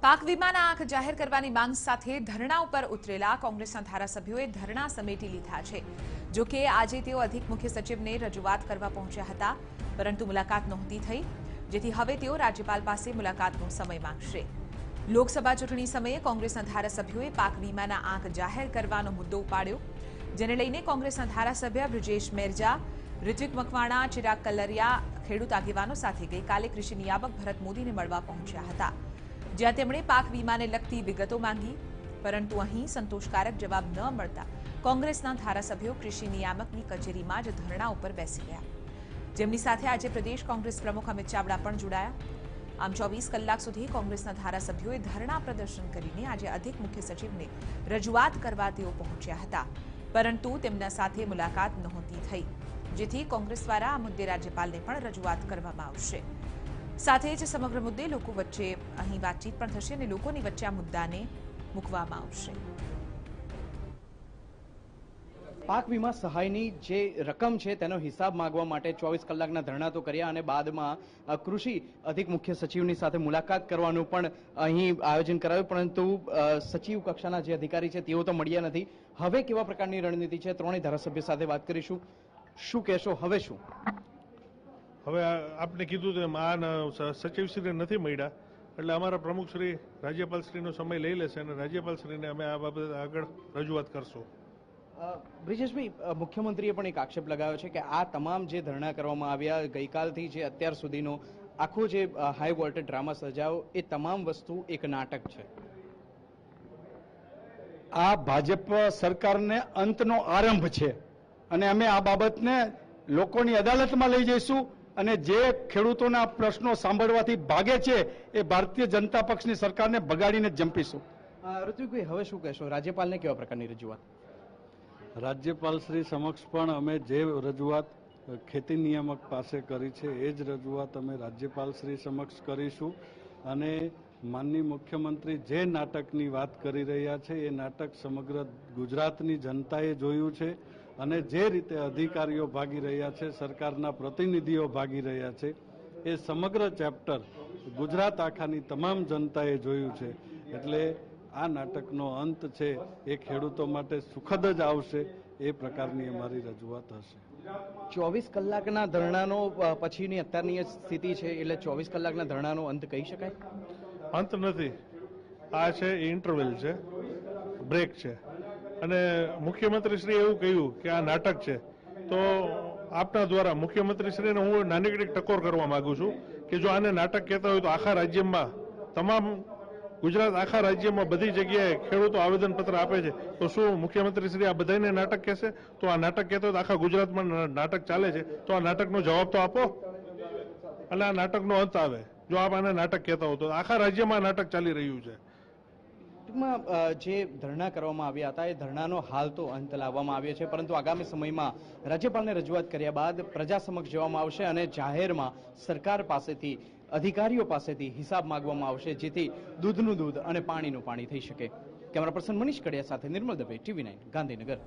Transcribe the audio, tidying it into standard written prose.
પાક વીમાના આંક જાહેર કરવાની માંગ સાથે ધરણા ઉપર ઉતરેલા કોંગ્રેસના ધારાસભ્યોએ ધરણા સમેટી લીધા છે। જો કે આજે તેઓ અધિક મુખ્ય સચિવને રજૂઆત કરવા પહોંચ્યા હતા, પરંતુ મુલાકાત નહોતી થઈ, જેથી હવે તેઓ રાજ્યપાલ પાસે મુલાકાતનો સમય માંગશે। લોકસભા ચૂંટણી સમયે કોંગ્રેસના ધારાસભ્યોએ પાક વીમાના આંક જાહેર કરવાનો મુદ્દો ઉપાડ્યો, જેને લઈને કોંગ્રેસના ધારાસભ્ય બ્રિજેશ મેરજા, ઋત્વિક મકવાણા, ચિરાગ કલરિયા ખેડૂત આગેવાનો સાથે ગઈકાલે કૃષિ નિયામક ભરત મોદીને મળવા પહોંચ્યા હતા, જ્યાં તેમણે પાક વીમાને લગતી વિગતો માંગી, પરંતુ અહીં સંતોષકારક જવાબ ન મળતા કોંગ્રેસના ધારાસભ્યો કૃષિ નિયામકની કચેરીમાં જ ધરણા ઉપર બેસી ગયા, જેમની સાથે આજે પ્રદેશ કોંગ્રેસ પ્રમુખ અમિત ચાવડા પણ જોડાયા। આમ 24 કલાક સુધી કોંગ્રેસના ધારાસભ્યોએ ધરણા પ્રદર્શન કરીને આજે અધિક મુખ્ય સચિવને રજૂઆત કરવા તેઓ પહોંચ્યા હતા, પરંતુ તેમના સાથે મુલાકાત નહોતી થઈ, જેથી કોંગ્રેસ દ્વારા આ મુદ્દે રાજ્યપાલને પણ રજૂઆત કરવામાં આવશે। સાથે જ સમગ્ર મુદ્દે લોકો વચ્ચે અહીં વાતચીત પણ થશે અને લોકોની વચ્ચે આ મુદ્દાને મૂકવામાં આવશે। પાક વીમા સહાયની જે રકમ છે તેનો હિસાબ માંગવા માટે 24 કલાકના ધરણા તો કર્યા અને બાદમાં કૃષિ અધિક મુખ્ય સચિવની સાથે મુલાકાત કરવાનું પણ અહીં આયોજન કરાયું, પરંતુ સચિવ કક્ષાના જે અધિકારી છે તેઓ તો મળ્યા નથી। હવે કેવા પ્રકારની રણનીતિ છે, ત્રણેય ધારાસભ્ય સાથે વાત કરીશું। શું કહેશો, હવે શું? હવે આપને કીધું તેમ આ સચિવશ્રી નથી મળ્યા, એટલે અમારા પ્રમુખશ્રી રાજ્યપાલશ્રીનો સમય લઈ લેશે અને રાજ્યપાલશ્રીને અમે આ બાબતે આગળ રજૂઆત કરશું। બ્રિજેશભાઈ, મુખ્યમંત્રીએ પણ એક આક્ષેપ લગાવ્યો છે કે આ તમામ જે ધરણા કરવામાં આવ્યા ગઈકાલથી જે અત્યાર સુધીનો આખો જે હાઈ વોલ્ટેજ ડ્રામા સર્જાયો એ તમામ વસ્તુ એક નાટક છે। આ ભાજપ સરકારને અંતનો આરંભ છે અને અમે આ બાબતને લોકોની અદાલતમાં લઈ જઈશું અને જે ખેડૂતોના પ્રશ્નો સાંભળવાથી ભાગે છે એ ભારતીય જનતા પક્ષની સરકારને બગાડીને જંપીશું। ઋત્વિકભાઈ, હવે શું કહેશો? રાજ્યપાલને કેવા પ્રકારની રજૂઆત? રાજ્યપાલ શ્રી સમક્ષ પણ અમે જે રજૂઆત ખેતી નિયામક પાસે કરી છે એ જ રજૂઆત અમે રાજ્યપાલ શ્રી સમક્ષ કરીશું અને માનનીય મુખ્યમંત્રી જે નાટકની વાત કરી રહ્યા છે એ નાટક સમગ્ર ગુજરાતની જનતાએ જોયું છે અને જે રીતે અધિકારીઓ ભાગી રહ્યા છે, સરકારના પ્રતિનિધિઓ ભાગી રહ્યા છે, એ સમગ્ર ચેપ્ટર ગુજરાત આખાની તમામ જનતાએ જોયું છે, એટલે આ નાટકનો અંત છે એ ખેડૂતો માટે સુખદ જ આવશે, એ પ્રકારની અમારી રજૂઆત હશે। 24 કલાકના ધરણાનો પછીની અત્યારની સ્થિતિ છે, એટલે 24 કલાકના ધરણાનો અંત કહી શકાય? અંત નથી, આ છે ઇન્ટરવેલ છે, બ્રેક છે, અને મુખ્યમંત્રીશ્રીએ એવું કહ્યું કે આ નાટક છે, તો આપના દ્વારા મુખ્યમંત્રીશ્રીને હું નાનકડી ટકોર કરવા માંગુ છું કે જો આને નાટક કહેતા હોય તો આખા રાજ્યમાં તમામ ગુજરાત આખા રાજ્યમાં બધી જગ્યાએ ખેડૂતો આવેદનપત્ર આપે છે, તો શું મુખ્યમંત્રીશ્રી આ બધાને નાટક કહેશે? તો આ નાટક કહેતો હોય તો આખા ગુજરાતમાં નાટક ચાલે છે, તો આ નાટકનો જવાબ તો આપો અને આ નાટકનો અંત આવે। જો આપ આને નાટક કહેતા હો તો આખા રાજ્યમાં નાટક ચાલી રહ્યું છે। ટૂંકમાં જે ધરણા કરવામાં આવ્યા હતા એ ધરણાનો હાલ તો અંત લાવવામાં આવ્યો છે, પરંતુ આગામી સમયમાં રાજ્યપાલને રજૂઆત કર્યા બાદ પ્રજા સમક્ષ જવામાં આવશે અને જાહેરમાં સરકાર પાસેથી, અધિકારીઓ પાસેથી હિસાબ માંગવામાં આવશે, જેથી દૂધનું દૂધ અને પાણીનું પાણી થઈ શકે। કેમેરા પર્સન મનીષ કડિયા સાથે નિર્મલ દવે, TV9 ગાંધીનગર।